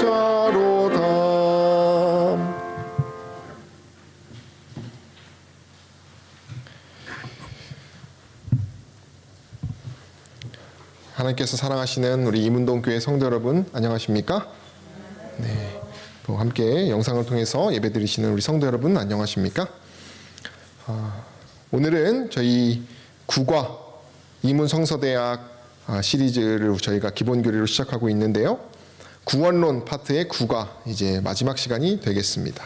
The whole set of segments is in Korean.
자로다. 하나님께서 사랑하시는 우리 이문동교회 성도 여러분, 안녕하십니까? 네, 또 함께 영상을 통해서 예배드리시는 우리 성도 여러분, 안녕하십니까? 오늘은 저희 국화 이문성서대학 시리즈를 저희가 기본교리로 시작하고 있는데요. 구원론 파트의 국화 이제 마지막 시간이 되겠습니다.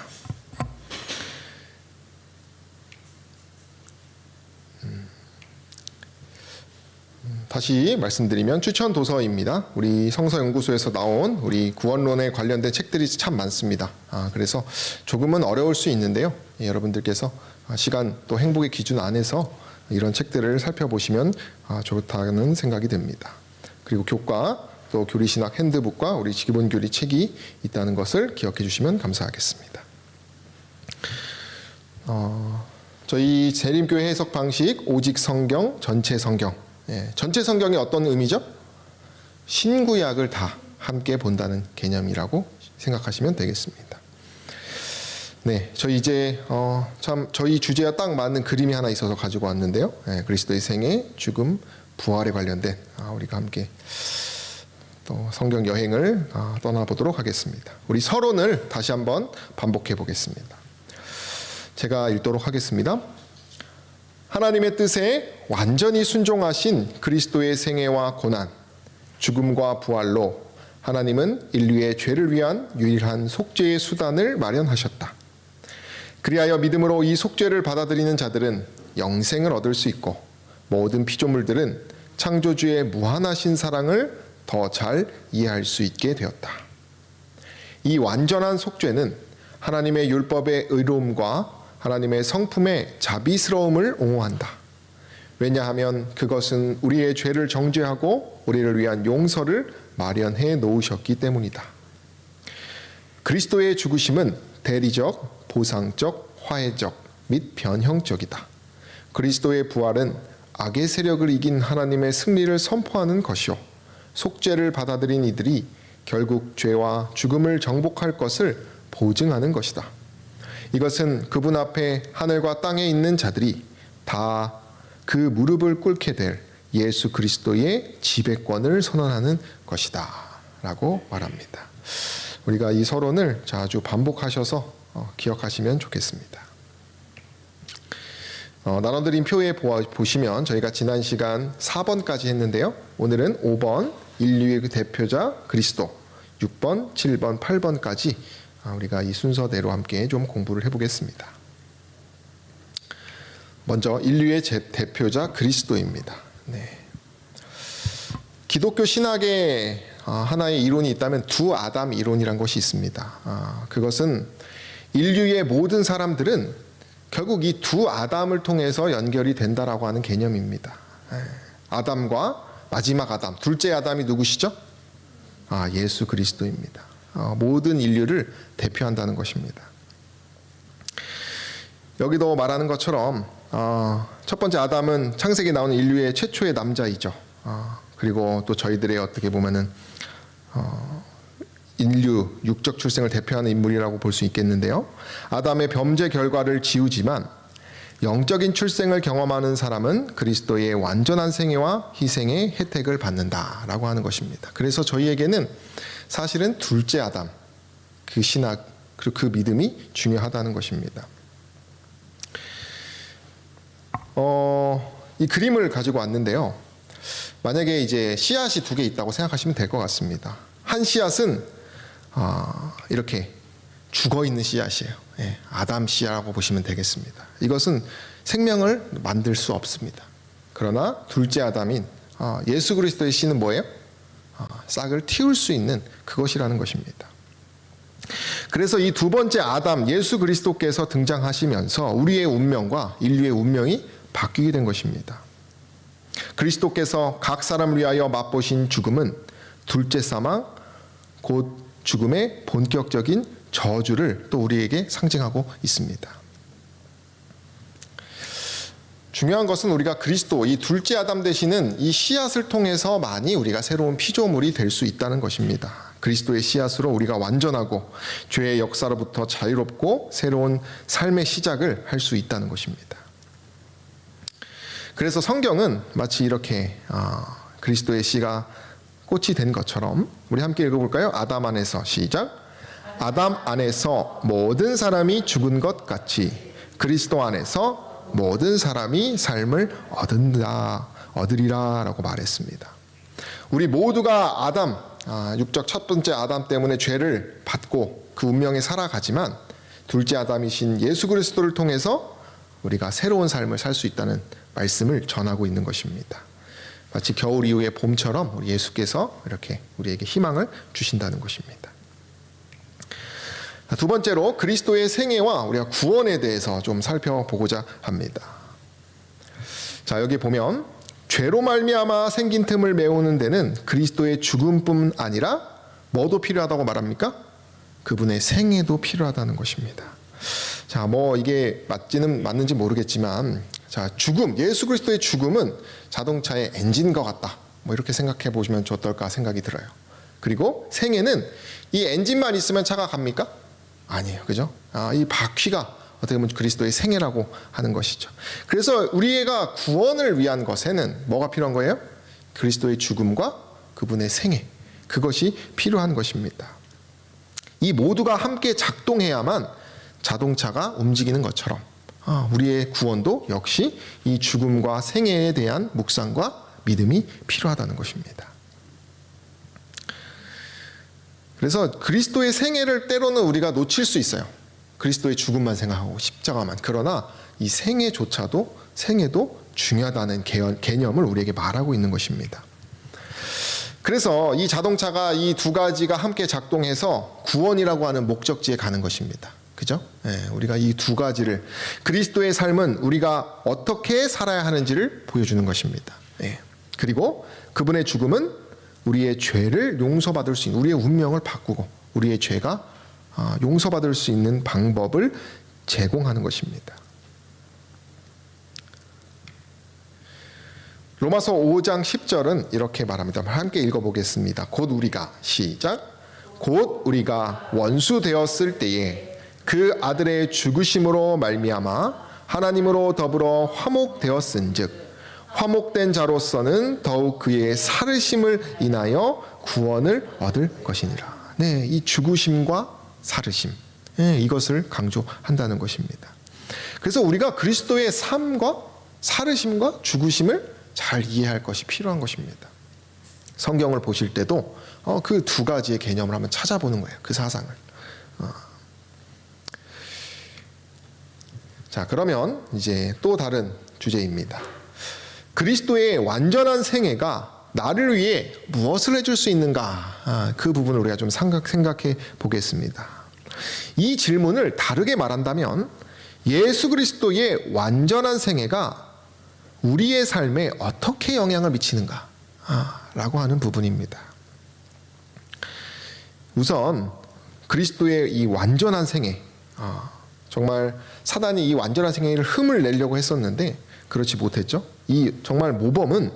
다시 말씀드리면 추천 도서입니다. 우리 성서연구소에서 나온 우리 구원론에 관련된 책들이 참 많습니다. 그래서 조금은 어려울 수 있는데요. 여러분들께서 시간 또 행복의 기준 안에서 이런 책들을 살펴보시면 좋다는 생각이 듭니다. 그리고 교과 또 교리신학 핸드북과 우리 기본교리 책이 있다는 것을 기억해 주시면 감사하겠습니다. 저희 재림교회 해석 방식 오직 성경, 전체 성경. 전체 성경이 어떤 의미죠? 신구약을 다 함께 본다는 개념이라고 생각하시면 되겠습니다. 네, 저희 이제 참 저희 주제와 딱 맞는 그림이 하나 있어서 가지고 왔는데요. 그리스도의 생애, 죽음, 부활에 관련된 우리가 함께 또 성경 여행을 떠나보도록 하겠습니다. 우리 서론을 다시 한번 반복해 보겠습니다. 제가 읽도록 하겠습니다. 하나님의 뜻에 완전히 순종하신 그리스도의 생애와 고난, 죽음과 부활로 하나님은 인류의 죄를 위한 유일한 속죄의 수단을 마련하셨다. 그리하여 믿음으로 이 속죄를 받아들이는 자들은 영생을 얻을 수 있고 모든 피조물들은 창조주의 무한하신 사랑을 더 잘 이해할 수 있게 되었다. 이 완전한 속죄는 하나님의 율법의 의로움과 하나님의 성품의 자비스러움을 옹호한다. 왜냐하면 그것은 우리의 죄를 정죄하고 우리를 위한 용서를 마련해 놓으셨기 때문이다. 그리스도의 죽으심은 대리적, 보상적, 화해적 및 변형적이다. 그리스도의 부활은 악의 세력을 이긴 하나님의 승리를 선포하는 것이요, 속죄를 받아들인 이들이 결국 죄와 죽음을 정복할 것을 보증하는 것이다. 이것은 그분 앞에 하늘과 땅에 있는 자들이 다 그 무릎을 꿇게 될 예수 그리스도의 지배권을 선언하는 것이다 라고 말합니다. 우리가 이 서론을 자주 반복하셔서 기억하시면 좋겠습니다. 나눠드린 표에 보시면 저희가 지난 시간 4번까지 했는데요. 오늘은 5번 인류의 그 대표자 그리스도, 6번, 7번, 8번까지 우리가 이 순서대로 함께 좀 공부를 해보겠습니다. 먼저 인류의 대표자 그리스도입니다. 네. 기독교 신학에 하나의 이론이 있다면 두 아담 이론이란 것이 있습니다. 그것은 인류의 모든 사람들은 결국 이 두 아담을 통해서 연결이 된다라고 하는 개념입니다. 아담과 마지막 아담, 둘째 아담이 누구시죠? 예수 그리스도입니다. 모든 인류를 대표한다는 것입니다. 여기도 말하는 것처럼 첫 번째 아담은 창세기에 나오는 인류의 최초의 남자이죠. 그리고 또 저희들의 어떻게 보면은 인류 육적 출생을 대표하는 인물이라고 볼 수 있겠는데요. 아담의 범죄 결과를 지우지만 영적인 출생을 경험하는 사람은 그리스도의 완전한 생애와 희생의 혜택을 받는다라고 하는 것입니다. 그래서 저희에게는 사실은 둘째 아담, 그 신학, 그리고 그 믿음이 중요하다는 것입니다. 이 그림을 가지고 왔는데요. 만약에 이제 씨앗이 두 개 있다고 생각하시면 될 것 같습니다. 한 씨앗은 이렇게 죽어있는 씨앗이에요. 아담 씨앗이라고 보시면 되겠습니다. 이것은 생명을 만들 수 없습니다. 그러나 둘째 아담인 예수 그리스도의 씨는 뭐예요? 싹을 틔울 수 있는 그것이라는 것입니다. 그래서 이 두 번째 아담 예수 그리스도께서 등장하시면서 우리의 운명과 인류의 운명이 바뀌게 된 것입니다. 그리스도께서 각 사람을 위하여 맛보신 죽음은 둘째 사망, 곧 죽음의 본격적인 저주를 또 우리에게 상징하고 있습니다. 중요한 것은 우리가 그리스도, 이 둘째 아담 되시는 이 씨앗을 통해서 많이 우리가 새로운 피조물이 될 수 있다는 것입니다. 그리스도의 씨앗으로 우리가 완전하고 죄의 역사로부터 자유롭고 새로운 삶의 시작을 할 수 있다는 것입니다. 그래서 성경은 마치 이렇게 그리스도의 씨가 꽃이 된 것처럼 우리 함께 읽어볼까요? 아담 안에서 시작. 아담 안에서 모든 사람이 죽은 것 같이 그리스도 안에서 모든 사람이 삶을 얻으리라 라고 말했습니다. 우리 모두가 아담, 육적 첫 번째 아담 때문에 죄를 받고 그 운명에 살아가지만 둘째 아담이신 예수 그리스도를 통해서 우리가 새로운 삶을 살 수 있다는 말씀을 전하고 있는 것입니다. 마치 겨울 이후의 봄처럼 우리 예수께서 이렇게 우리에게 희망을 주신다는 것입니다. 두 번째로 그리스도의 생애와 우리가 구원에 대해서 좀 살펴보고자 합니다. 자, 여기 보면 죄로 말미암아 생긴 틈을 메우는 데는 그리스도의 죽음뿐 아니라 뭐도 필요하다고 말합니까? 그분의 생애도 필요하다는 것입니다. 자, 이게 맞는지 모르겠지만, 자, 예수 그리스도의 죽음은 자동차의 엔진과 같다. 이렇게 생각해 보시면 어떨까 생각이 들어요. 그리고 생애는 이 엔진만 있으면 차가 갑니까? 아니에요. 그죠? 이 바퀴가 어떻게 보면 그리스도의 생애라고 하는 것이죠. 그래서 우리가 구원을 위한 것에는 뭐가 필요한 거예요? 그리스도의 죽음과 그분의 생애. 그것이 필요한 것입니다. 이 모두가 함께 작동해야만 자동차가 움직이는 것처럼 우리의 구원도 역시 이 죽음과 생애에 대한 묵상과 믿음이 필요하다는 것입니다. 그래서 그리스도의 생애를 때로는 우리가 놓칠 수 있어요. 그리스도의 죽음만 생각하고 십자가만. 그러나 이 생애도 중요하다는 개념을 우리에게 말하고 있는 것입니다. 그래서 이 자동차가 이 두 가지가 함께 작동해서 구원이라고 하는 목적지에 가는 것입니다. 그죠? 우리가 이 두 가지를, 그리스도의 삶은 우리가 어떻게 살아야 하는지를 보여주는 것입니다. 그리고 그분의 죽음은 우리의 죄를 용서받을 수 있는, 우리의 운명을 바꾸고 우리의 죄가 용서받을 수 있는 방법을 제공하는 것입니다. 로마서 5장 10절은 이렇게 말합니다. 함께 읽어보겠습니다. 곧 우리가, 시작. 곧 우리가 원수 되었을 때에 그 아들의 죽으심으로 말미암아 하나님으로 더불어 화목되었은즉 화목된 자로서는 더욱 그의 살으심을 인하여 구원을 얻을 것이니라. 네, 이 죽으심과 살으심, 이것을 강조한다는 것입니다. 그래서 우리가 그리스도의 삶과 살으심과 죽으심을 잘 이해할 것이 필요한 것입니다. 성경을 보실 때도 그 두 가지의 개념을 한번 찾아보는 거예요. 그 사상을. 자, 그러면 이제 또 다른 주제입니다. 그리스도의 완전한 생애가 나를 위해 무엇을 해줄 수 있는가? 그 부분을 우리가 좀 생각해 보겠습니다. 이 질문을 다르게 말한다면 예수 그리스도의 완전한 생애가 우리의 삶에 어떻게 영향을 미치는가? 라고 하는 부분입니다. 우선 그리스도의 이 완전한 생애, 정말 사단이 이 완전한 생애를 흠을 내려고 했었는데 그렇지 못했죠. 이 정말 모범은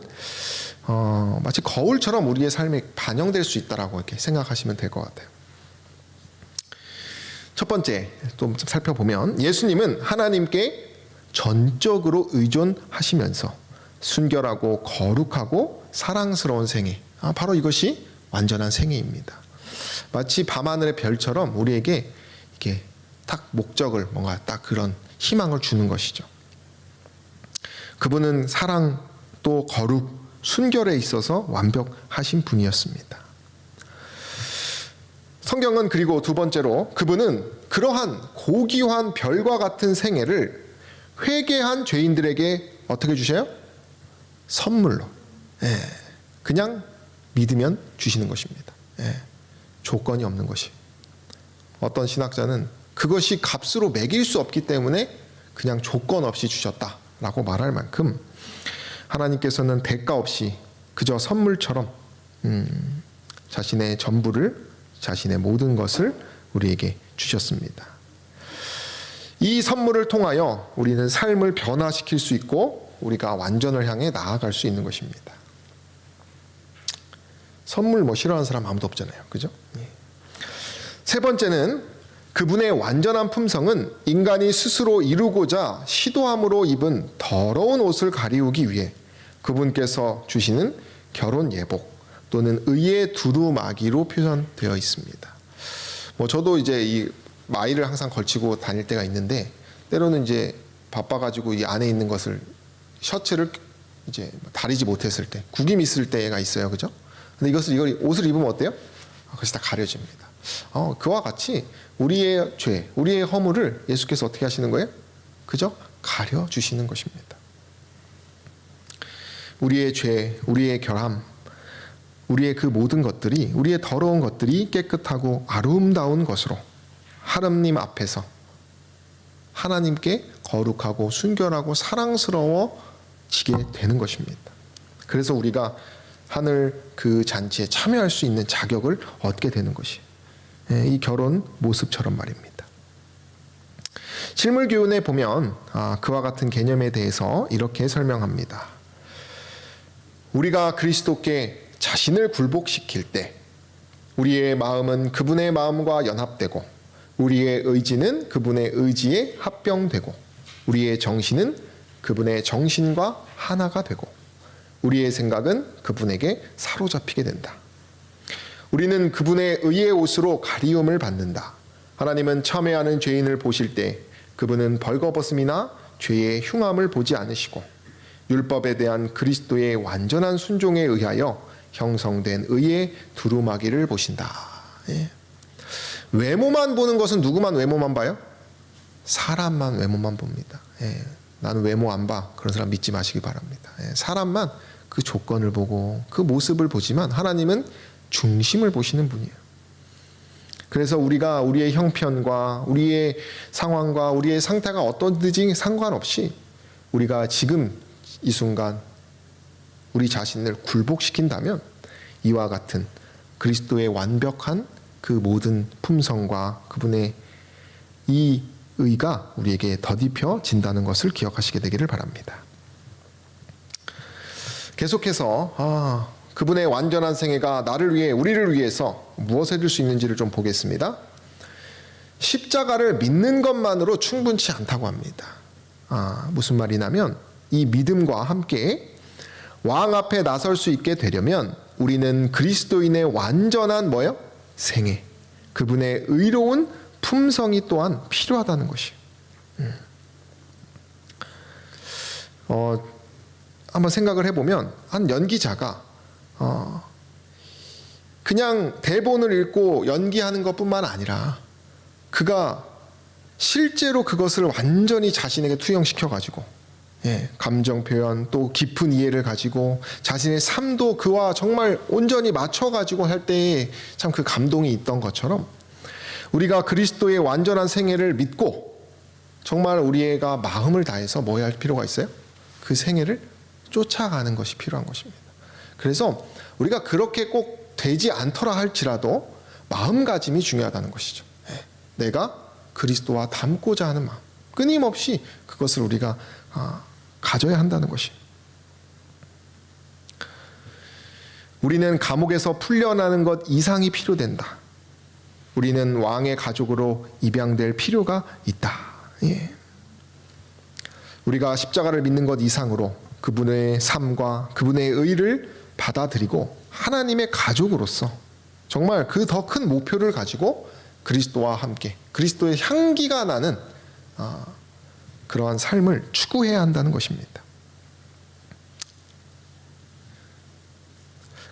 마치 거울처럼 우리의 삶에 반영될 수 있다라고 이렇게 생각하시면 될 것 같아요. 첫 번째 좀 살펴보면 예수님은 하나님께 전적으로 의존하시면서 순결하고 거룩하고 사랑스러운 생애, 바로 이것이 완전한 생애입니다. 마치 밤하늘의 별처럼 우리에게 이렇게 딱 목적을, 뭔가 딱 그런 희망을 주는 것이죠. 그분은 사랑 또 거룩, 순결에 있어서 완벽하신 분이었습니다. 성경은 그리고 두 번째로 그분은 그러한 고귀한 별과 같은 생애를 회개한 죄인들에게 어떻게 주셔요? 선물로. 그냥 믿으면 주시는 것입니다. 조건이 없는 것이. 어떤 신학자는 그것이 값으로 매길 수 없기 때문에 그냥 조건 없이 주셨다라고 말할 만큼 하나님께서는 대가 없이 그저 선물처럼 자신의 전부를, 자신의 모든 것을 우리에게 주셨습니다. 이 선물을 통하여 우리는 삶을 변화시킬 수 있고 우리가 완전을 향해 나아갈 수 있는 것입니다. 선물 싫어하는 사람 아무도 없잖아요. 그죠? 세 번째는 그분의 완전한 품성은 인간이 스스로 이루고자 시도함으로 입은 더러운 옷을 가리우기 위해 그분께서 주시는 결혼 예복 또는 의의 두루마기로 표현되어 있습니다. 저도 이제 이 마이를 항상 걸치고 다닐 때가 있는데 때로는 이제 바빠가지고 이 안에 있는 것을 셔츠를 이제 다리지 못했을 때 구김 있을 때가 있어요, 그죠? 근데 이걸 옷을 입으면 어때요? 그것이 다 가려집니다. 그와 같이 우리의 죄, 우리의 허물을 예수께서 어떻게 하시는 거예요? 그죠? 가려 주시는 것입니다. 우리의 죄, 우리의 결함, 우리의 그 모든 것들이, 우리의 더러운 것들이 깨끗하고 아름다운 것으로 하나님 앞에서 하나님께 거룩하고 순결하고 사랑스러워지게 되는 것입니다. 그래서 우리가 하늘 그 잔치에 참여할 수 있는 자격을 얻게 되는 것이 이 결혼 모습처럼 말입니다. 실물교훈에 보면 그와 같은 개념에 대해서 이렇게 설명합니다. 우리가 그리스도께 자신을 굴복시킬 때 우리의 마음은 그분의 마음과 연합되고 우리의 의지는 그분의 의지에 합병되고 우리의 정신은 그분의 정신과 하나가 되고 우리의 생각은 그분에게 사로잡히게 된다. 우리는 그분의 의의 옷으로 가리움을 받는다. 하나님은 참회하는 죄인을 보실 때 그분은 벌거벗음이나 죄의 흉함을 보지 않으시고 율법에 대한 그리스도의 완전한 순종에 의하여 형성된 의의 두루마기를 보신다. 예. 외모만 보는 것은 누구만 외모만 봐요? 사람만 외모만 봅니다. 예. 나는 외모 안 봐. 그런 사람 믿지 마시기 바랍니다. 예. 사람만 그 조건을 보고 그 모습을 보지만 하나님은 중심을 보시는 분이에요. 그래서 우리가 우리의 형편과 우리의 상황과 우리의 상태가 어떤지 상관없이 우리가 지금 이 순간 우리 자신을 굴복시킨다면 이와 같은 그리스도의 완벽한 그 모든 품성과 그분의 이 의가 우리에게 더딥혀진다는 것을 기억하시게 되기를 바랍니다. 계속해서 그분의 완전한 생애가 나를 위해 우리를 위해서 무엇을 해줄 수 있는지를 좀 보겠습니다. 십자가를 믿는 것만으로 충분치 않다고 합니다. 무슨 말이냐면 이 믿음과 함께 왕 앞에 나설 수 있게 되려면 우리는 그리스도인의 완전한 뭐요? 생애, 그분의 의로운 품성이 또한 필요하다는 것이에요. 한번 생각을 해보면 한 연기자가 그냥 대본을 읽고 연기하는 것뿐만 아니라 그가 실제로 그것을 완전히 자신에게 투영시켜가지고 감정 표현 또 깊은 이해를 가지고 자신의 삶도 그와 정말 온전히 맞춰가지고 할 때에 참 그 감동이 있던 것처럼 우리가 그리스도의 완전한 생애를 믿고 정말 우리가 마음을 다해서 뭐 할 필요가 있어요? 그 생애를 쫓아가는 것이 필요한 것입니다. 그래서 우리가 그렇게 꼭 되지 않더라 할지라도 마음가짐이 중요하다는 것이죠. 내가 그리스도와 닮고자 하는 마음, 끊임없이 그것을 우리가 가져야 한다는 것이. 우리는 감옥에서 풀려나는 것 이상이 필요된다. 우리는 왕의 가족으로 입양될 필요가 있다. 우리가 십자가를 믿는 것 이상으로 그분의 삶과 그분의 의를 받아들이고 하나님의 가족으로서 정말 그 더 큰 목표를 가지고 그리스도와 함께 그리스도의 향기가 나는 그러한 삶을 추구해야 한다는 것입니다.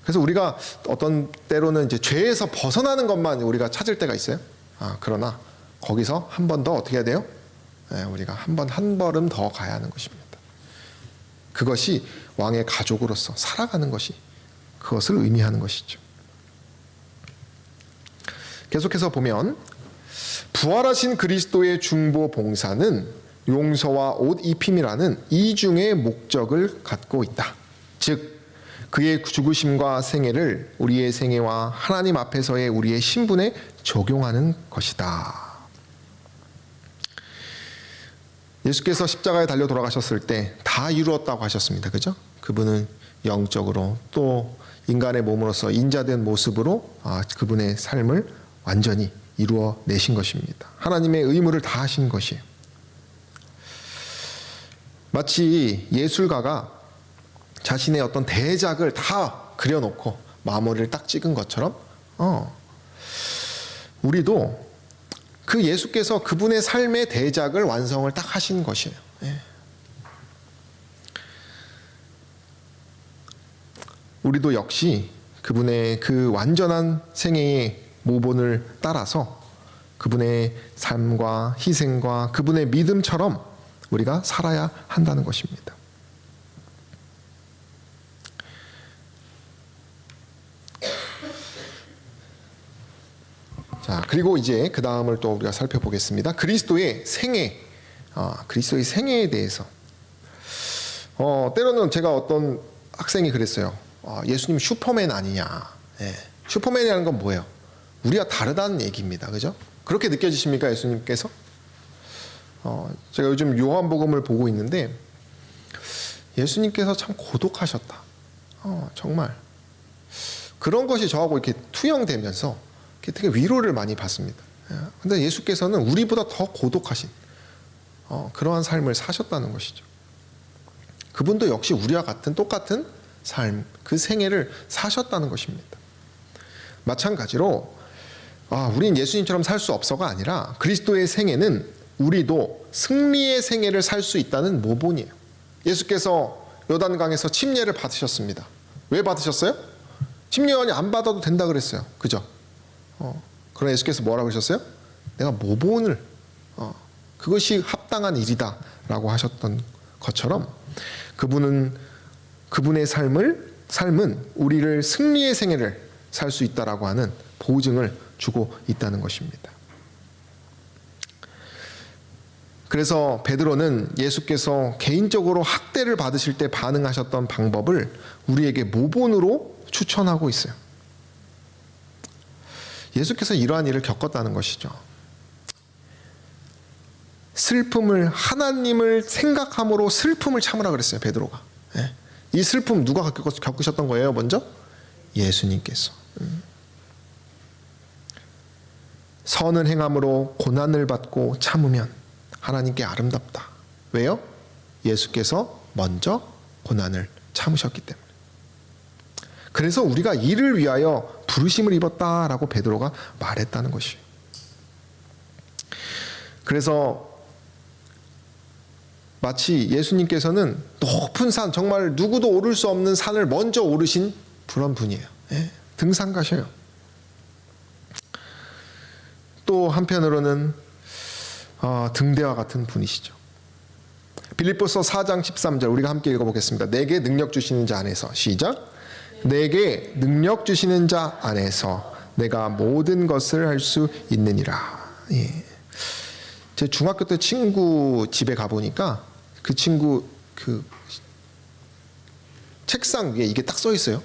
그래서 우리가 어떤 때로는 이제 죄에서 벗어나는 것만 우리가 찾을 때가 있어요. 그러나 거기서 한 번 더 어떻게 해야 돼요? 우리가 한 걸음 더 가야 하는 것입니다. 그것이 왕의 가족으로서 살아가는 것이 그것을 의미하는 것이죠. 계속해서 보면 부활하신 그리스도의 중보 봉사는 용서와 옷 입힘이라는 이중의 목적을 갖고 있다. 즉 그의 죽으심과 생애를 우리의 생애와 하나님 앞에서의 우리의 신분에 적용하는 것이다. 예수께서 십자가에 달려 돌아가셨을 때 다 이루었다고 하셨습니다. 그죠? 그분은 영적으로 또 인간의 몸으로서 인자된 모습으로 그분의 삶을 완전히 이루어내신 것입니다. 하나님의 의무를 다 하신 것이에요. 마치 예술가가 자신의 어떤 대작을 다 그려놓고 마무리를 딱 찍은 것처럼 우리도 그 예수께서 그분의 삶의 대작을 완성을 딱 하신 것이에요. 우리도 역시 그분의 그 완전한 생애의 모본을 따라서 그분의 삶과 희생과 그분의 믿음처럼 우리가 살아야 한다는 것입니다. 자, 그리고 이제 그 다음을 또 우리가 살펴보겠습니다. 그리스도의 생애, 그리스도의 생애에 대해서. 때로는 제가 어떤 학생이 그랬어요. 예수님 슈퍼맨 아니냐. 슈퍼맨이라는 건 뭐예요? 우리가 다르다는 얘기입니다. 그죠? 그렇게 느껴지십니까, 예수님께서? 제가 요즘 요한복음을 보고 있는데 예수님께서 참 고독하셨다. 정말 그런 것이 저하고 이렇게 투영되면서 되게 위로를 많이 받습니다. 근데 예수께서는 우리보다 더 고독하신 그러한 삶을 사셨다는 것이죠. 그분도 역시 우리와 같은 똑같은 삶, 그 생애를 사셨다는 것입니다. 마찬가지로 우린 예수님처럼 살 수 없어가 아니라 그리스도의 생애는 우리도 승리의 생애를 살 수 있다는 모본이에요. 예수께서 요단강에서 침례를 받으셨습니다. 왜 받으셨어요? 침례요한이 안 받아도 된다 그랬어요. 그죠? 그러나 예수께서 뭐라고 하셨어요? 내가 모본을 그것이 합당한 일이다 라고 하셨던 것처럼 그분의 삶은 우리를 승리의 생애를 살 수 있다라고 하는 보증을 주고 있다는 것입니다. 그래서 베드로는 예수께서 개인적으로 학대를 받으실 때 반응하셨던 방법을 우리에게 모본으로 추천하고 있어요. 예수께서 이러한 일을 겪었다는 것이죠. 하나님을 생각함으로 슬픔을 참으라 그랬어요, 베드로가. 이 슬픔 누가 겪으셨던 거예요, 먼저? 예수님께서. 선을 행함으로 고난을 받고 참으면 하나님께 아름답다. 왜요? 예수께서 먼저 고난을 참으셨기 때문에. 그래서 우리가 이를 위하여 부르심을 입었다라고 베드로가 말했다는 것이에요. 그래서 마치 예수님께서는 높은 산, 정말 누구도 오를 수 없는 산을 먼저 오르신 그런 분이에요. 등산가셔요. 또 한편으로는 등대와 같은 분이시죠. 빌립보서 4장 13절 우리가 함께 읽어보겠습니다. 내게 능력 주시는 자 안에서, 시작. 내게 능력 주시는 자 안에서 내가 모든 것을 할 수 있느니라. 제 중학교 때 친구 집에 가보니까 그 친구 그 책상 위에 이게 딱 써 있어요.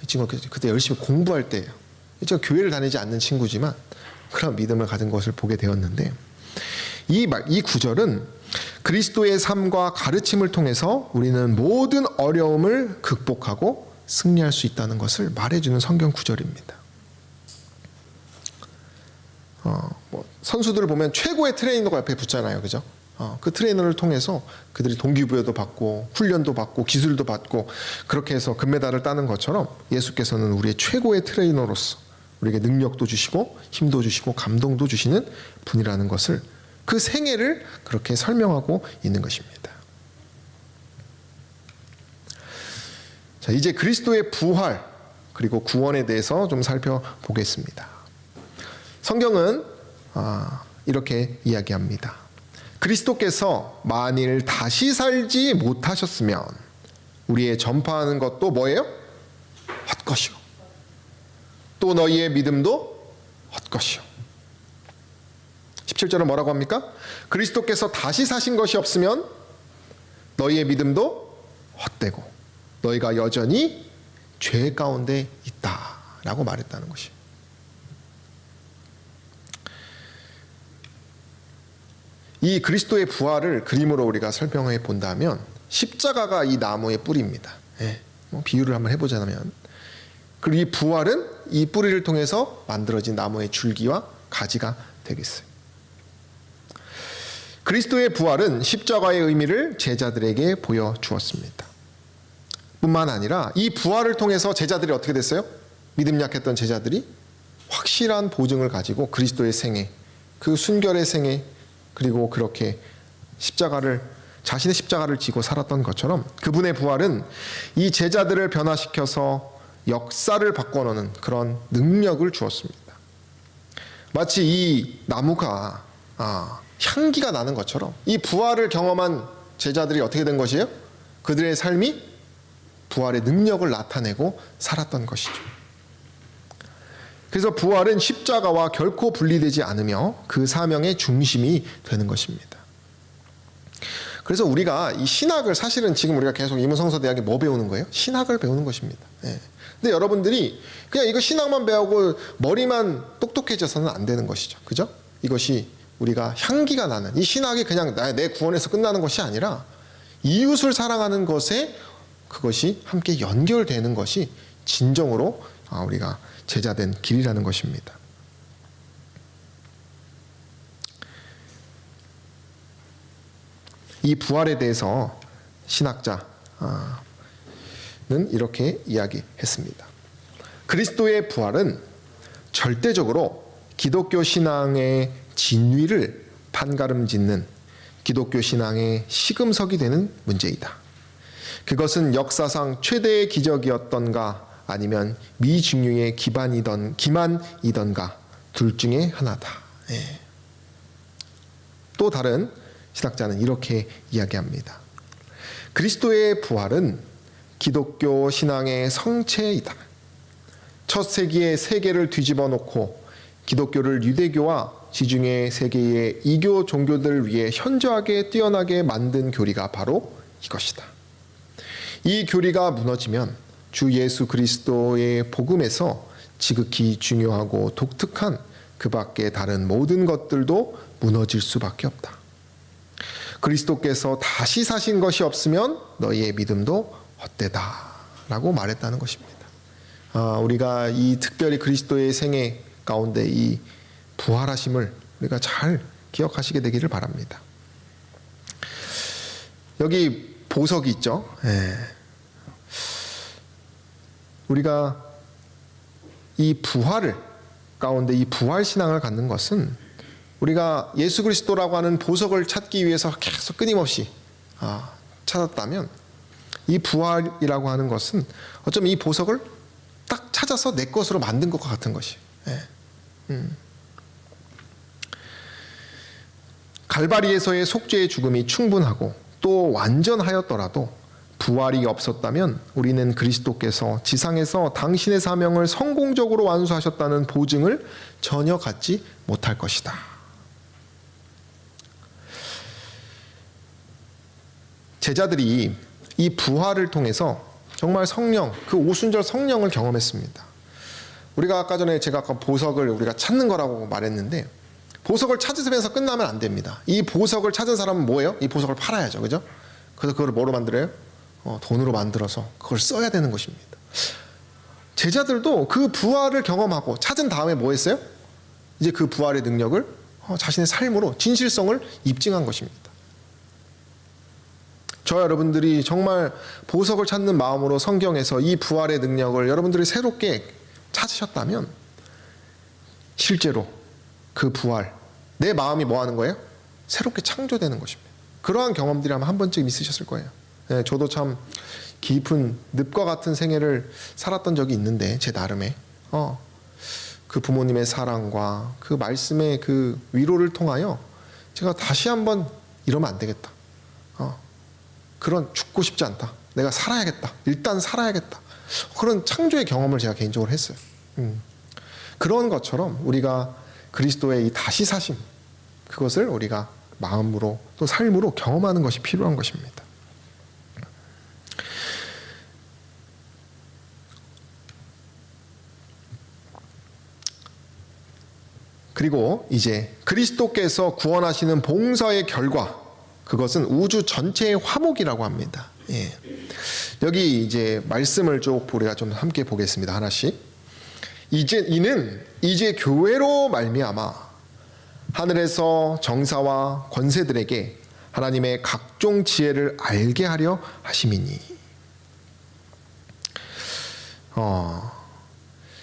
이 친구가 그때 열심히 공부할 때예요. 제가 교회를 다니지 않는 친구지만 그런 믿음을 가진 것을 보게 되었는데 이 구절은 그리스도의 삶과 가르침을 통해서 우리는 모든 어려움을 극복하고 승리할 수 있다는 것을 말해주는 성경 구절입니다. 선수들을 보면 최고의 트레이너가 옆에 붙잖아요, 그죠? 그 트레이너를 통해서 그들이 동기부여도 받고 훈련도 받고 기술도 받고 그렇게 해서 금메달을 따는 것처럼 예수께서는 우리의 최고의 트레이너로서 우리에게 능력도 주시고 힘도 주시고 감동도 주시는 분이라는 것을 그 생애를 그렇게 설명하고 있는 것입니다. 자, 이제 그리스도의 부활 그리고 구원에 대해서 좀 살펴보겠습니다. 성경은 이렇게 이야기합니다. 그리스도께서 만일 다시 살지 못하셨으면 우리의 전파하는 것도 뭐예요? 헛것이요. 또 너희의 믿음도 헛것이요. 17절은 뭐라고 합니까? 그리스도께서 다시 사신 것이 없으면 너희의 믿음도 헛되고 너희가 여전히 죄 가운데 있다라고 말했다는 것이. 이 그리스도의 부활을 그림으로 우리가 설명해 본다면 십자가가 이 나무의 뿌리입니다. 비유를 한번 해보자면 그리고 이 부활은 이 뿌리를 통해서 만들어진 나무의 줄기와 가지가 되겠어요. 그리스도의 부활은 십자가의 의미를 제자들에게 보여주었습니다. 뿐만 아니라 이 부활을 통해서 제자들이 어떻게 됐어요? 믿음 약했던 제자들이 확실한 보증을 가지고 그리스도의 생애, 그 순결의 생애, 그리고 그렇게 자신의 십자가를 지고 살았던 것처럼 그분의 부활은 이 제자들을 변화시켜서 역사를 바꿔놓는 그런 능력을 주었습니다. 마치 이 나무가 향기가 나는 것처럼 이 부활을 경험한 제자들이 어떻게 된 것이에요? 그들의 삶이 부활의 능력을 나타내고 살았던 것이죠. 그래서 부활은 십자가와 결코 분리되지 않으며 그 사명의 중심이 되는 것입니다. 그래서 우리가 이 신학을 사실은 지금 우리가 계속 이문성서대학에 뭐 배우는 거예요? 신학을 배우는 것입니다. 근데 여러분들이 그냥 이거 신학만 배우고 머리만 똑똑해져서는 안 되는 것이죠. 그죠? 이것이 우리가 향기가 나는 이 신학이 그냥 내 구원에서 끝나는 것이 아니라 이웃을 사랑하는 것에 그것이 함께 연결되는 것이 진정으로 우리가 제자된 길이라는 것입니다. 이 부활에 대해서 신학자는 이렇게 이야기했습니다. 그리스도의 부활은 절대적으로 기독교 신앙의 진위를 판가름짓는 기독교 신앙의 시금석이 되는 문제이다. 그것은 역사상 최대의 기적이었던가 아니면 미증유의 기만이던가 둘 중에 하나다. 또 다른 신학자는 이렇게 이야기합니다. 그리스도의 부활은 기독교 신앙의 성체이다. 첫 세기의 세계를 뒤집어 놓고 기독교를 유대교와 지중해 세계의 이교 종교들을 위해 현저하게 뛰어나게 만든 교리가 바로 이것이다. 이 교리가 무너지면 주 예수 그리스도의 복음에서 지극히 중요하고 독특한 그 밖의 다른 모든 것들도 무너질 수밖에 없다. 그리스도께서 다시 사신 것이 없으면 너희의 믿음도 헛되다 라고 말했다는 것입니다. 우리가 이 특별히 그리스도의 생애 가운데 이 부활하심을 우리가 잘 기억하시게 되기를 바랍니다. 여기 보석이 있죠. 우리가 이 부활을 가운데 이 부활 신앙을 갖는 것은 우리가 예수 그리스도라고 하는 보석을 찾기 위해서 계속 끊임없이 찾았다면 이 부활이라고 하는 것은 어쩌면 이 보석을 딱 찾아서 내 것으로 만든 것과 같은 것이. 갈바리에서의 속죄의 죽음이 충분하고 또 완전하였더라도 부활이 없었다면 우리는 그리스도께서 지상에서 당신의 사명을 성공적으로 완수하셨다는 보증을 전혀 갖지 못할 것이다. 제자들이 이 부활을 통해서 정말 성령, 그 오순절 성령을 경험했습니다. 우리가 아까 전에 제가 아까 보석을 우리가 찾는 거라고 말했는데 보석을 찾으면서 끝나면 안 됩니다. 이 보석을 찾은 사람은 뭐예요? 이 보석을 팔아야죠. 그죠? 그래서 그걸 뭐로 만들어요? 돈으로 만들어서 그걸 써야 되는 것입니다. 제자들도 그 부활을 경험하고 찾은 다음에 뭐 했어요? 이제 그 부활의 능력을 자신의 삶으로 진실성을 입증한 것입니다. 저 여러분들이 정말 보석을 찾는 마음으로 성경에서 이 부활의 능력을 여러분들이 새롭게 찾으셨다면 실제로 그 부활, 내 마음이 뭐 하는 거예요? 새롭게 창조되는 것입니다. 그러한 경험들이 아마 한 번쯤 있으셨을 거예요. 저도 참 깊은 늪과 같은 생애를 살았던 적이 있는데 제 나름의 그 부모님의 사랑과 그 말씀의 그 위로를 통하여 제가 다시 한번 이러면 안 되겠다. 그런 죽고 싶지 않다. 내가 살아야겠다. 일단 살아야겠다. 그런 창조의 경험을 제가 개인적으로 했어요. 그런 것처럼 우리가 그리스도의 이 다시 사심, 그것을 우리가 마음으로 또 삶으로 경험하는 것이 필요한 것입니다. 그리고 이제 그리스도께서 구원하시는 봉사의 결과, 그것은 우주 전체의 화목이라고 합니다. 여기 이제 말씀을 쭉 우리가 좀 함께 보겠습니다. 하나씩. 이는 이제 교회로 말미암아 하늘에서 정사와 권세들에게 하나님의 각종 지혜를 알게 하려 하심이니.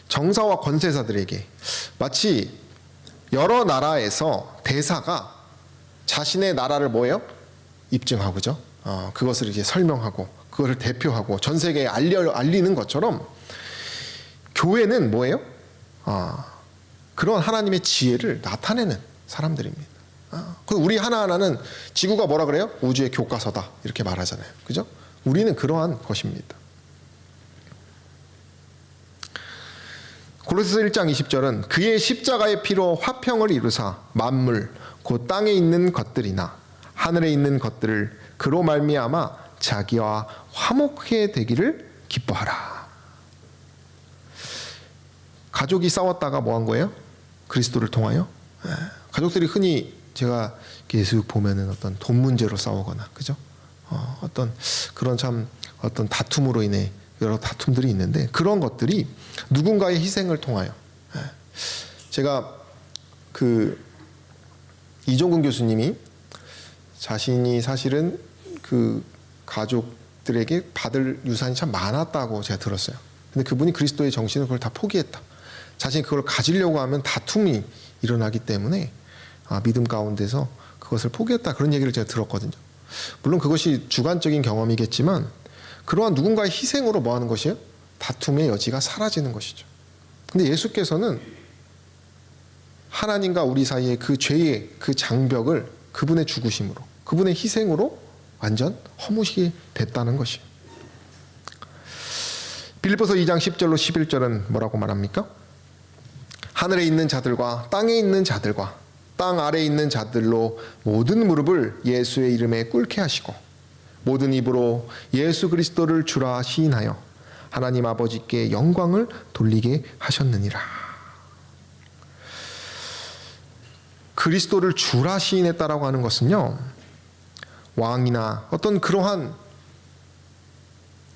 정사와 권세자들에게, 마치 여러 나라에서 대사가 자신의 나라를 뭐예요? 입증하고, 그죠? 그것을 이제 설명하고 그것을 대표하고 전 세계에 알리는 것처럼 교회는 뭐예요? 그런 하나님의 지혜를 나타내는 사람들입니다. 우리 하나하나는 지구가 뭐라 그래요? 우주의 교과서다 이렇게 말하잖아요. 그죠? 우리는 그러한 것입니다. 고린도서 1장 20절은 그의 십자가의 피로 화평을 이루사 만물 곧 땅에 있는 것들이나 하늘에 있는 것들을 그로 말미암아 자기와 화목하게 되기를 기뻐하라. 가족이 싸웠다가 뭐 한 거예요? 그리스도를 통하여? 가족들이 흔히 제가 계속 보면은 어떤 돈 문제로 싸우거나, 그죠? 어떤 그런 어떤 다툼으로 인해 여러 다툼들이 있는데, 그런 것들이 누군가의 희생을 통하여, 제가 이종근 교수님이 자신이 사실은 가족들에게 받을 유산이 참 많았다고 제가 들었어요. 근데 그분이 그리스도의 정신을 그걸 다 포기했다. 자신이 그걸 가지려고 하면 다툼이 일어나기 때문에 믿음 가운데서 그것을 포기했다, 그런 얘기를 제가 들었거든요. 물론 그것이 주관적인 경험이겠지만 그러한 누군가의 희생으로 뭐 하는 것이에요? 다툼의 여지가 사라지는 것이죠. 근데 예수께서는 하나님과 우리 사이의 그 죄의 그 장벽을 그분의 죽으심으로, 그분의 희생으로 완전 허무시게 됐다는 것이에요. 빌립보서 2장 10절로 11절은 뭐라고 말합니까? 하늘에 있는 자들과 땅에 있는 자들과 땅 아래에 있는 자들로 모든 무릎을 예수의 이름에 꿇게 하시고 모든 입으로 예수 그리스도를 주라 시인하여 하나님 아버지께 영광을 돌리게 하셨느니라. 그리스도를 주라 시인했다라고 하는 것은요, 왕이나 어떤 그러한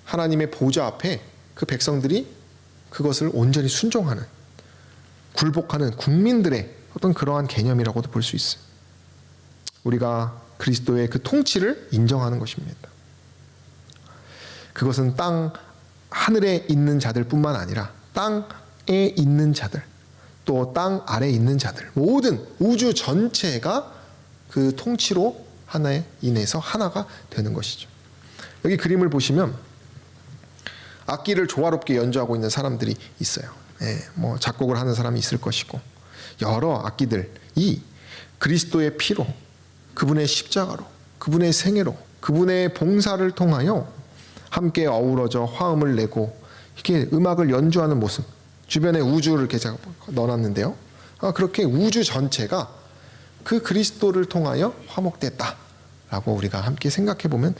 하나님의 보좌 앞에 그 백성들이 그것을 온전히 순종하는, 굴복하는 국민들의 어떤 그러한 개념이라고도 볼 수 있어요. 우리가 그리스도의 그 통치를 인정하는 것입니다. 그것은 하늘에 있는 자들뿐만 아니라 땅에 있는 자들, 또 땅 아래에 있는 자들, 모든 우주 전체가 그 통치로 하나에 인해서 하나가 되는 것이죠. 여기 그림을 보시면 악기를 조화롭게 연주하고 있는 사람들이 있어요. 뭐 작곡을 하는 사람이 있을 것이고, 여러 악기들이 그리스도의 피로, 그분의 십자가로, 그분의 생애로, 그분의 봉사를 통하여 함께 어우러져 화음을 내고 이렇게 음악을 연주하는 모습, 주변에 우주를 이렇게 제가 넣어놨는데요. 그렇게 우주 전체가 그 그리스도를 통하여 화목됐다라고 우리가 함께 생각해 보면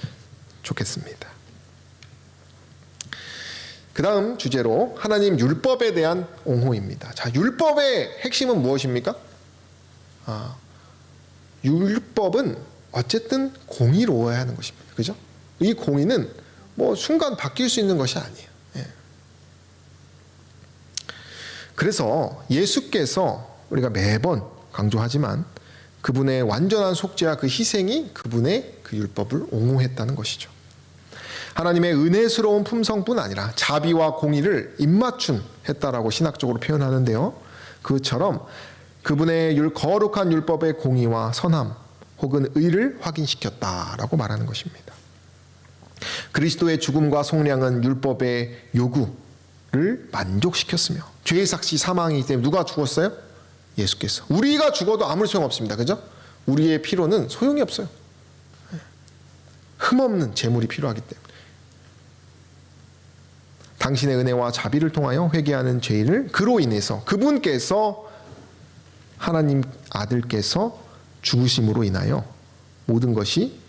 좋겠습니다. 그 다음 주제로 하나님 율법에 대한 옹호입니다. 자, 율법의 핵심은 무엇입니까? 율법은 어쨌든 공의로워야 하는 것입니다. 그죠? 이 공의는 뭐 순간 바뀔 수 있는 것이 아니에요. 그래서 예수께서 우리가 매번 강조하지만 그분의 완전한 속죄와 그 희생이 그분의 그 율법을 옹호했다는 것이죠. 하나님의 은혜스러운 품성뿐 아니라 자비와 공의를 입맞춤 했다라고 신학적으로 표현하는데요. 그처럼 그분의 거룩한 율법의 공의와 선함 혹은 의를 확인시켰다라고 말하는 것입니다. 그리스도의 죽음과 속량은 율법의 요구를 만족시켰으며 죄의 삭시 사망이기 때문에 누가 죽었어요? 예수께서. 우리가 죽어도 아무 소용없습니다. 그죠? 우리의 피로는 소용이 없어요. 흠없는 제물이 필요하기 때문에. 당신의 은혜와 자비를 통하여 회개하는 죄인을 그로 인해서 그분께서 하나님 아들께서 죽으심으로 인하여 모든 것이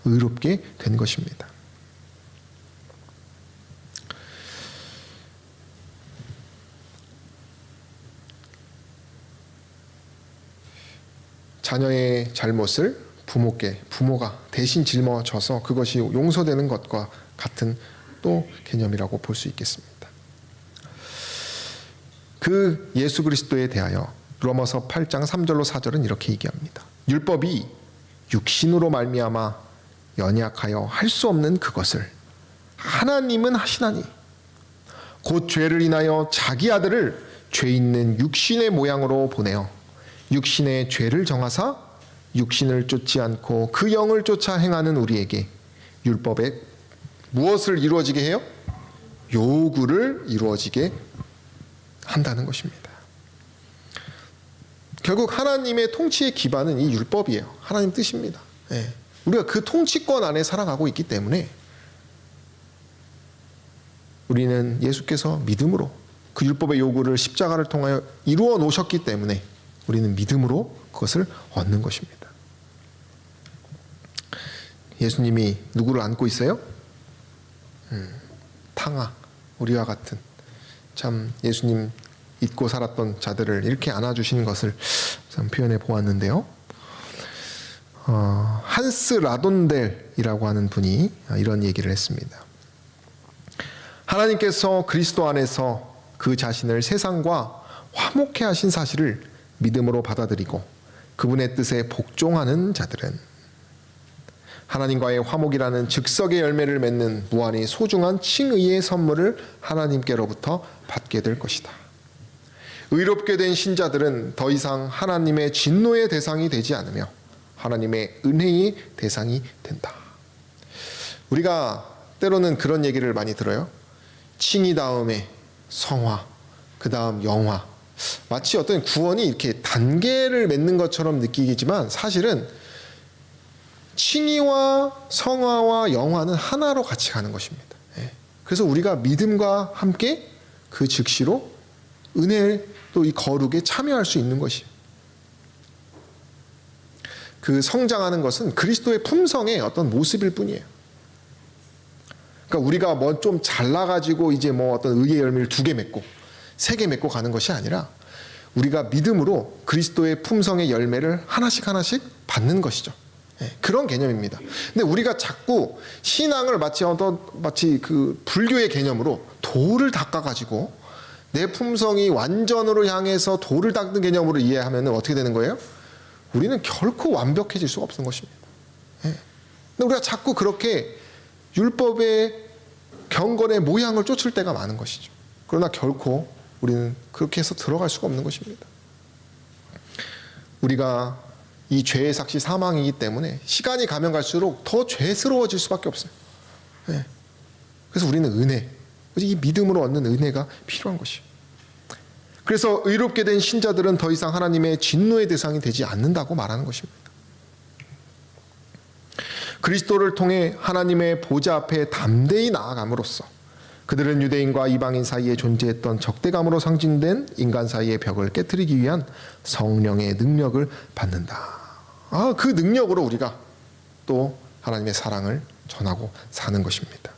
의롭게 된 것입니다. 자녀의 잘못을 부모가 대신 짊어져서 그것이 용서되는 것과 같은 또 개념이라고 볼 수 있겠습니다. 그 예수 그리스도에 대하여 로마서 8장 3절로 4절은 이렇게 얘기합니다. 율법이 육신으로 말미암아 연약하여 할 수 없는 그것을 하나님은 하시나니 곧 죄를 인하여 자기 아들을 죄 있는 육신의 모양으로 보내어 육신의 죄를 정하사 육신을 쫓지 않고 그 영을 쫓아 행하는 우리에게 율법에 무엇을 이루어지게 해요? 요구를 이루어지게 한다는 것입니다. 결국 하나님의 통치의 기반은 이 율법이에요. 하나님 뜻입니다. 예. 우리가 그 통치권 안에 살아가고 있기 때문에 우리는 예수께서 믿음으로 그 율법의 요구를 십자가를 통하여 이루어 놓으셨기 때문에 우리는 믿음으로 그것을 얻는 것입니다. 예수님이 누구를 안고 있어요? 탕아, 우리와 같은 참 예수님 잊고 살았던 자들을 이렇게 안아주시는 것을 참 표현해 보았는데요. 한스 라돈델이라고 하는 분이 이런 얘기를 했습니다. 하나님께서 그리스도 안에서 그 자신을 세상과 화목해 하신 사실을 믿음으로 받아들이고 그분의 뜻에 복종하는 자들은 하나님과의 화목이라는 즉석의 열매를 맺는 무한히 소중한 칭의의 선물을 하나님께로부터 받게 될 것이다. 의롭게 된 신자들은 더 이상 하나님의 진노의 대상이 되지 않으며 하나님의 은혜의 대상이 된다. 우리가 때로는 그런 얘기를 많이 들어요. 칭의 다음에 성화, 그 다음 영화. 마치 어떤 구원이 이렇게 단계를 맺는 것처럼 느끼겠지만 사실은 칭의와 성화와 영화는 하나로 같이 가는 것입니다. 그래서 우리가 믿음과 함께 그 즉시로 은혜 또 이 거룩에 참여할 수 있는 것이에요. 그 성장하는 것은 그리스도의 품성의 어떤 모습일 뿐이에요. 그러니까 우리가 뭐 좀 잘나가지고 이제 뭐 어떤 의의 열매를 2개 맺고 3개 맺고 가는 것이 아니라 우리가 믿음으로 그리스도의 품성의 열매를 하나씩 받는 것이죠. 그런 개념입니다. 근데 우리가 자꾸 신앙을 마치 그 불교의 개념으로 돌을 닦아가지고 내 품성이 완전으로 향해서 돌을 닦는 개념으로 이해하면 어떻게 되는 거예요? 우리는 결코 완벽해질 수가 없는 것입니다. 근데 우리가 자꾸 그렇게 율법의 경건의 모양을 쫓을 때가 많은 것이죠. 그러나 결코 우리는 그렇게 해서 들어갈 수가 없는 것입니다. 우리가 이 죄의 삭시 사망이기 때문에 시간이 가면 갈수록 더 죄스러워질 수밖에 없어요. 그래서 우리는 은혜, 이 믿음으로 얻는 은혜가 필요한 것이에요. 그래서 의롭게 된 신자들은 더 이상 하나님의 진노의 대상이 되지 않는다고 말하는 것입니다. 그리스도를 통해 하나님의 보좌 앞에 담대히 나아감으로써 그들은 유대인과 이방인 사이에 존재했던 적대감으로 상징된 인간 사이의 벽을 깨트리기 위한 성령의 능력을 받는다. 그 능력으로 우리가 또 하나님의 사랑을 전하고 사는 것입니다.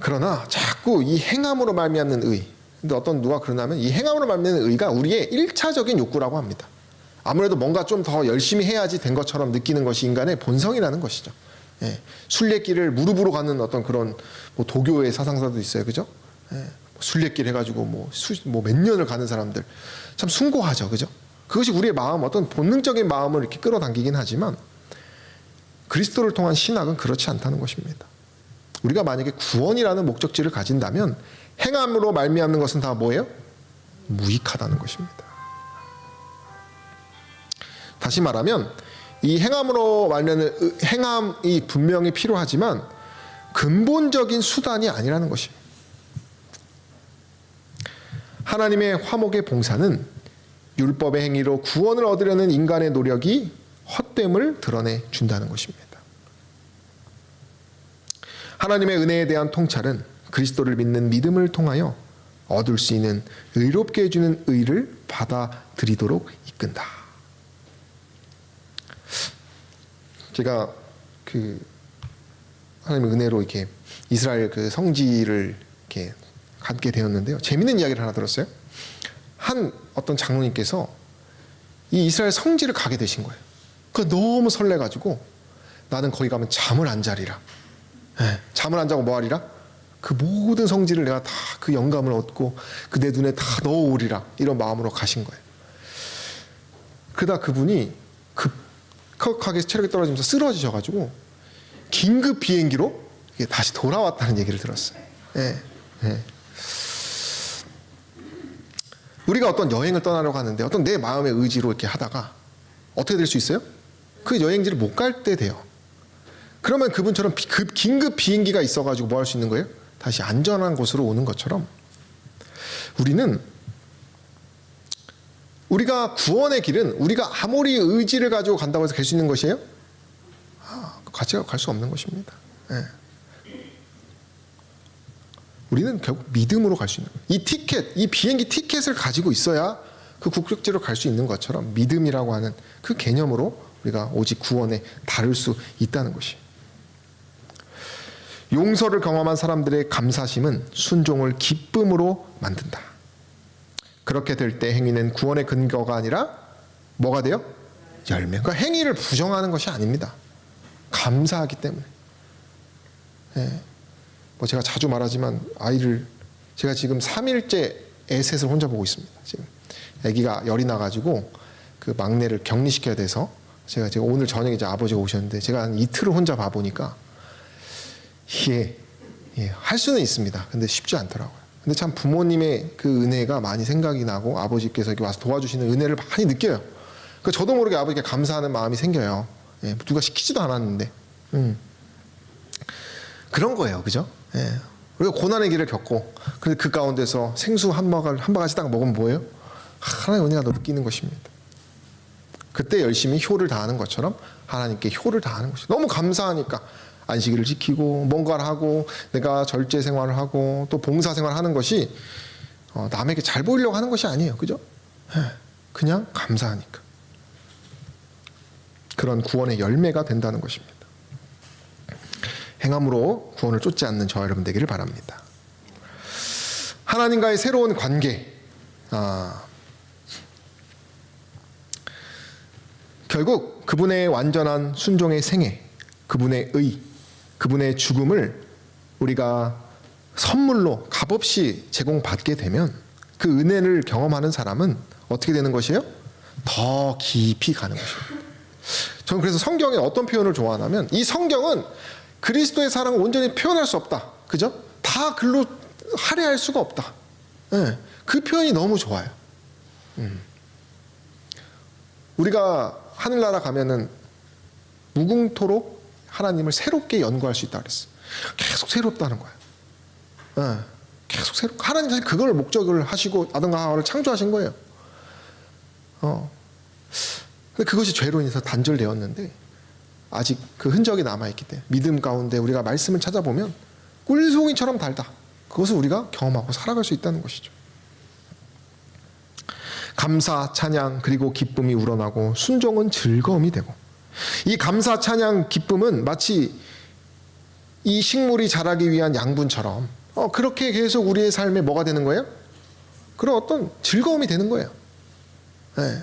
그러나 자꾸 이 행함으로 말미암는 의, 근데 누가 그러냐면 이 행함으로 말미암는 의가 우리의 1차적인 욕구라고 합니다. 아무래도 뭔가 좀 더 열심히 해야지 된 것처럼 느끼는 것이 인간의 본성이라는 것이죠. 순례길을 무릎으로 가는 어떤 그런 뭐 도교의 사상사도 있어요, 그죠? 순례길 해가지고 뭐 몇 년을 가는 사람들 참 숭고하죠, 그죠? 그것이 우리의 마음, 어떤 본능적인 마음을 이렇게 끌어당기긴 하지만 그리스도를 통한 신학은 그렇지 않다는 것입니다. 우리가 만약에 구원이라는 목적지를 가진다면 행함으로 말미암는 것은 다 뭐예요? 무익하다는 것입니다. 다시 말하면 이 행함으로 말하는 행함이 분명히 필요하지만 근본적인 수단이 아니라는 것입니다. 하나님의 화목의 봉사는 율법의 행위로 구원을 얻으려는 인간의 노력이 헛됨을 드러내 준다는 것입니다. 하나님의 은혜에 대한 통찰은 그리스도를 믿는 믿음을 통하여 얻을 수 있는 의롭게 해주는 의를 받아들이도록 이끈다. 제가 그 하나님의 은혜로 이렇게 이스라엘 그 성지를 이렇게 갖게 되었는데요. 재밌는 이야기를 하나 들었어요. 한 어떤 장로님께서 이 이스라엘 성지를 가게 되신 거예요. 그 너무 설레가지고 나는 거기 가면 잠을 안 자리라. 잠을 안 자고 뭐 하리라? 그 모든 성질을 내가 다 그 영감을 얻고 그 내 눈에 다 넣어오리라 이런 마음으로 가신 거예요. 그러다 그분이 급격하게 체력이 떨어지면서 쓰러지셔가지고 긴급 비행기로 다시 돌아왔다는 얘기를 들었어요. 예, 예. 우리가 어떤 여행을 떠나려고 하는데 어떤 내 마음의 의지로 이렇게 하다가 어떻게 될 수 있어요? 그 여행지를 못 갈 때 돼요. 그러면 그분처럼 긴급 비행기가 있어가지고 뭐 할 수 있는 거예요? 다시 안전한 곳으로 오는 것처럼 우리는 우리가 구원의 길은 우리가 아무리 의지를 가지고 간다고 해서 갈 수 있는 것이에요? 같이 갈 수 없는 것입니다. 예. 우리는 결국 믿음으로 갈 수 있는 거예요. 이 티켓, 이 비행기 티켓을 가지고 있어야 그 국적지로 갈 수 있는 것처럼 믿음이라고 하는 그 개념으로 우리가 오직 구원에 다를 수 있다는 것이에요. 용서를 경험한 사람들의 감사심은 순종을 기쁨으로 만든다. 그렇게 될 때 행위는 구원의 근거가 아니라 뭐가 돼요? 열매. 그러니까 행위를 부정하는 것이 아닙니다. 감사하기 때문에. 예. 뭐 제가 자주 말하지만 제가 지금 3일째 애셋을 혼자 보고 있습니다. 지금 아기가 열이 나가지고 그 막내를 격리시켜야 돼서 제가 오늘 저녁에 이제 아버지가 오셨는데 제가 한 이틀을 혼자 봐보니까 할 수는 있습니다. 근데 쉽지 않더라고요. 근데 참 부모님의 그 은혜가 많이 생각이 나고 아버지께서 이렇게 와서 도와주시는 은혜를 많이 느껴요. 그 저도 모르게 아버지께 감사하는 마음이 생겨요. 예, 누가 시키지도 않았는데. 그런 거예요. 그죠? 예. 우리가 고난의 길을 겪고 그 가운데서 생수 한 바가지 딱 먹으면 뭐예요? 하나님의 은혜가 느끼는 것입니다. 그때 열심히 효를 다하는 것처럼 하나님께 효를 다하는 것이죠. 너무 감사하니까 안식일을 지키고 뭔가를 하고 내가 절제 생활을 하고 또 봉사 생활을 하는 것이 남에게 잘 보이려고 하는 것이 아니에요. 그죠? 그냥 감사하니까. 그런 구원의 열매가 된다는 것입니다. 행함으로 구원을 쫓지 않는 저와 여러분 되기를 바랍니다. 하나님과의 새로운 관계. 결국 그분의 완전한 순종의 생애, 그분의 의, 그분의 죽음을 우리가 선물로 값없이 제공받게 되면 그 은혜를 경험하는 사람은 어떻게 되는 것이에요? 더 깊이 가는 것입니다. 저는 그래서 성경에 어떤 표현을 좋아하냐면 이 성경은 그리스도의 사랑을 온전히 표현할 수 없다. 그죠? 다 글로 할애할 수가 없다. 네, 그 표현이 너무 좋아요. 우리가 하늘나라 가면은 무궁토록 하나님을 새롭게 연구할 수 있다 그랬어요. 계속 새롭다는 거예요. 네, 계속 새롭고 하나님 사실 그걸 목적을 하시고 아담과 하와를 창조하신 거예요. 근데 그것이 죄로 인해서 단절되었는데 아직 그 흔적이 남아있기 때문에 믿음 가운데 우리가 말씀을 찾아보면 꿀송이처럼 달다. 그것을 우리가 경험하고 살아갈 수 있다는 것이죠. 감사, 찬양, 그리고 기쁨이 우러나고 순종은 즐거움이 되고 이 감사, 찬양, 기쁨은 마치 이 식물이 자라기 위한 양분처럼 그렇게 계속 우리의 삶에 뭐가 되는 거예요? 그런 어떤 즐거움이 되는 거예요. 네.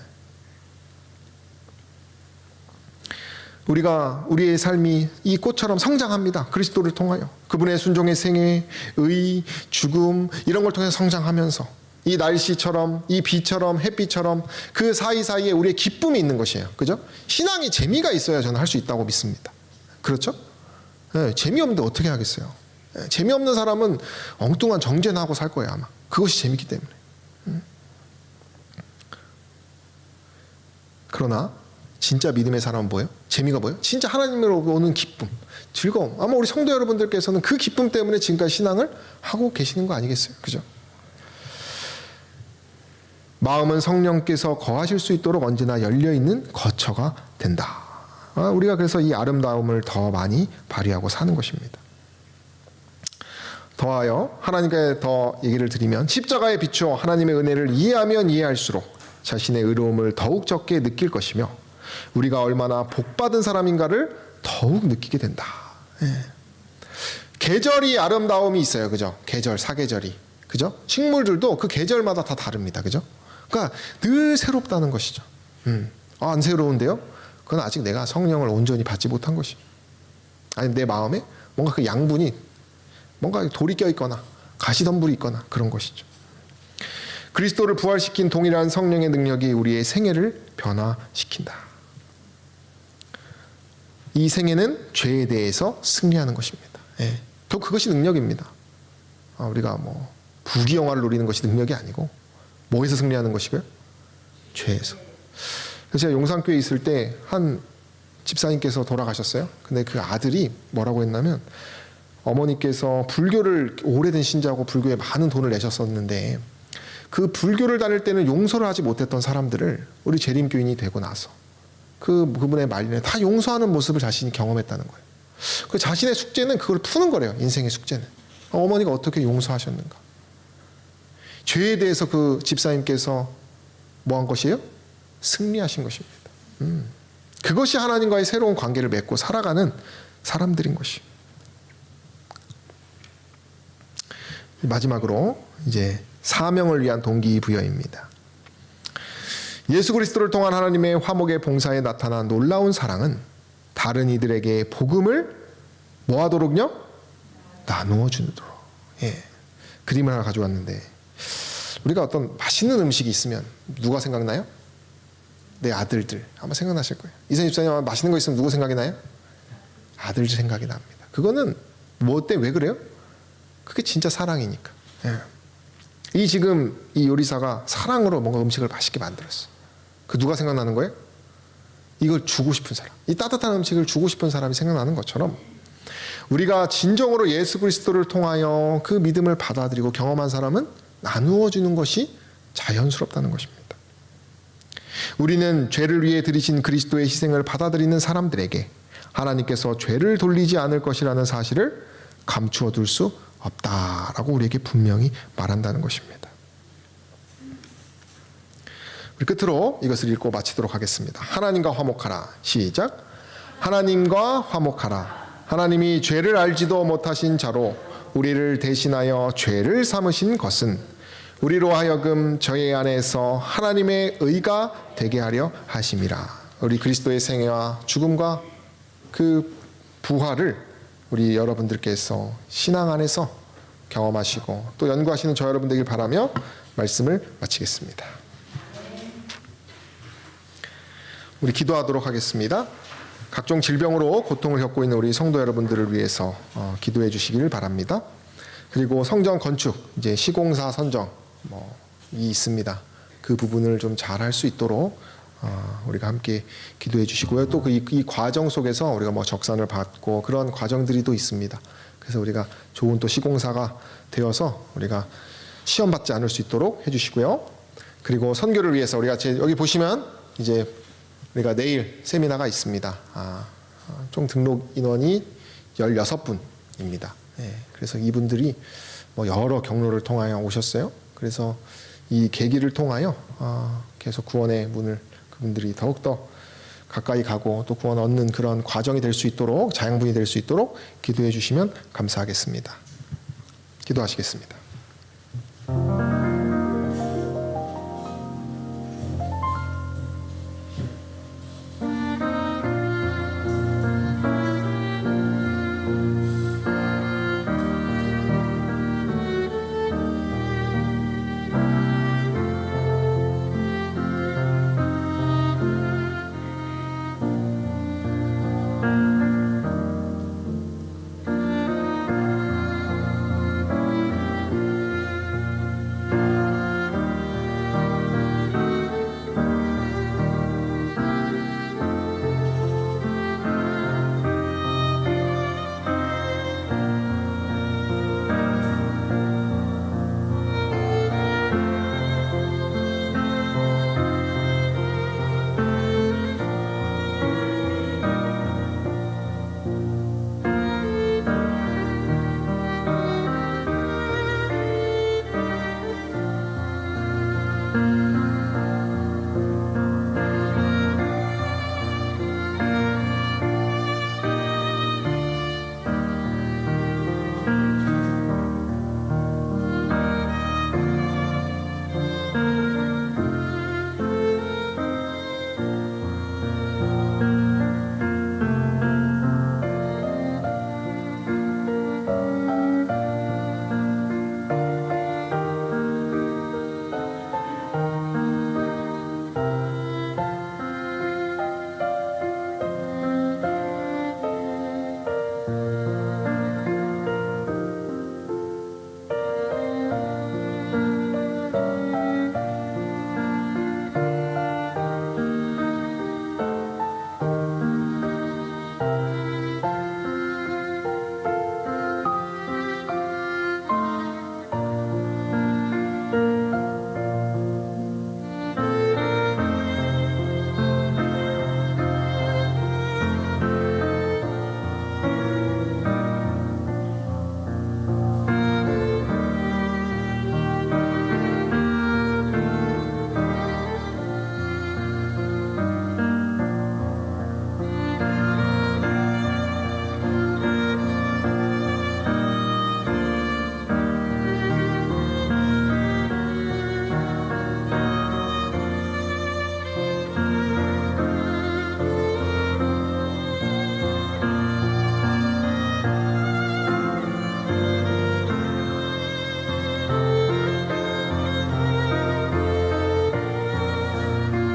우리의 삶이 이 꽃처럼 성장합니다. 그리스도를 통하여. 그분의 순종의 생애, 의, 죽음 이런 걸 통해서 성장하면서 이 날씨처럼 이 비처럼 햇빛처럼 그 사이사이에 우리의 기쁨이 있는 것이에요. 그죠? 신앙이 재미가 있어야 저는 할 수 있다고 믿습니다. 그렇죠? 네, 재미없는데 어떻게 하겠어요? 네, 재미없는 사람은 엉뚱한 정죄나 하고 살 거예요 아마. 그것이 재밌기 때문에. 그러나 진짜 믿음의 사람은 뭐예요? 재미가 뭐예요? 진짜 하나님으로부터 오는 기쁨, 즐거움. 아마 우리 성도 여러분들께서는 그 기쁨 때문에 지금까지 신앙을 하고 계시는 거 아니겠어요? 그죠? 마음은 성령께서 거하실 수 있도록 언제나 열려있는 거처가 된다. 우리가 그래서 이 아름다움을 더 많이 발휘하고 사는 것입니다. 더하여 하나님께 더 얘기를 드리면 십자가에 비추어 하나님의 은혜를 이해하면 이해할수록 자신의 의로움을 더욱 적게 느낄 것이며 우리가 얼마나 복받은 사람인가를 더욱 느끼게 된다. 예. 계절이 아름다움이 있어요. 그죠? 계절, 사계절이. 그죠? 식물들도 그 계절마다 다 다릅니다. 그죠? 그러니까 늘 새롭다는 것이죠. 안 새로운데요? 그건 아직 내가 성령을 온전히 받지 못한 것이. 아니 내 마음에 뭔가 그 양분이 뭔가 돌이 껴있거나 가시덤불이 있거나 그런 것이죠. 그리스도를 부활시킨 동일한 성령의 능력이 우리의 생애를 변화시킨다. 이 생애는 죄에 대해서 승리하는 것입니다. 예. 결국 그것이 능력입니다. 우리가 뭐 부귀영화를 누리는 것이 능력이 아니고 뭐에서 승리하는 것이고요? 죄에서. 그래서 제가 용산교회에 있을 때 한 집사님께서 돌아가셨어요. 근데 그 아들이 뭐라고 했냐면 어머니께서 불교를 오래된 신자고 불교에 많은 돈을 내셨었는데 그 불교를 다닐 때는 용서를 하지 못했던 사람들을 우리 재림교인이 되고 나서 그분의 말년에 다 용서하는 모습을 자신이 경험했다는 거예요. 그 자신의 숙제는 그걸 푸는 거래요. 인생의 숙제는. 어머니가 어떻게 용서하셨는가. 죄에 대해서 그 집사님께서 뭐 한 것이에요? 승리하신 것입니다. 그것이 하나님과의 새로운 관계를 맺고 살아가는 사람들인 것이. 마지막으로 이제 사명을 위한 동기부여입니다. 예수 그리스도를 통한 하나님의 화목의 봉사에 나타난 놀라운 사랑은 다른 이들에게 복음을 뭐하도록요? 나누어 주도록. 예. 그림을 하나 가져왔는데 우리가 어떤 맛있는 음식이 있으면 누가 생각나요? 내 아들들 아마 생각나실 거예요. 이선희 집사님 아마 맛있는 거 있으면 누구 생각이 나요? 아들들 생각이 납니다. 그거는 뭐 때 왜 그래요? 그게 진짜 사랑이니까. 예. 지금 이 요리사가 사랑으로 뭔가 음식을 맛있게 만들었어. 그 누가 생각나는 거예요? 이걸 주고 싶은 사람. 이 따뜻한 음식을 주고 싶은 사람이 생각나는 것처럼 우리가 진정으로 예수 그리스도를 통하여 그 믿음을 받아들이고 경험한 사람은 나누어 주는 것이 자연스럽다는 것입니다. 우리는 죄를 위해 들이신 그리스도의 희생을 받아들이는 사람들에게 하나님께서 죄를 돌리지 않을 것이라는 사실을 감추어 둘 수 없다라고 우리에게 분명히 말한다는 것입니다. 우리 끝으로 이것을 읽고 마치도록 하겠습니다. 하나님과 화목하라. 시작. 하나님과 화목하라. 하나님이 죄를 알지도 못하신 자로 우리를 대신하여 죄를 삼으신 것은 우리로 하여금 저희 안에서 하나님의 의가 되게 하려 하심이라. 우리 그리스도의 생애와 죽음과 그 부활을 우리 여러분들께서 신앙 안에서 경험하시고 또 연구하시는 저 여러분 되길 바라며 말씀을 마치겠습니다. 우리 기도하도록 하겠습니다. 각종 질병으로 고통을 겪고 있는 우리 성도 여러분들을 위해서 기도해 주시기를 바랍니다. 그리고 성전 건축, 이제 시공사 선정 이 있습니다. 그 부분을 좀 잘 할 수 있도록 우리가 함께 기도해 주시고요. 또 이 과정 속에서 우리가 뭐 적산을 받고 그런 과정들이 또 있습니다. 그래서 우리가 좋은 또 시공사가 되어서 우리가 시험 받지 않을 수 있도록 해주시고요. 그리고 선교를 위해서 우리가 여기 보시면 이제 우리가 내일 세미나가 있습니다. 총 등록 인원이 16분입니다. 네, 그래서 이분들이 뭐 여러 경로를 통하여 오셨어요. 그래서 이 계기를 통하여 계속 구원의 문을 그분들이 더욱더 가까이 가고 또 구원 얻는 그런 과정이 될 수 있도록 자양분이 될 수 있도록 기도해 주시면 감사하겠습니다. 기도하시겠습니다.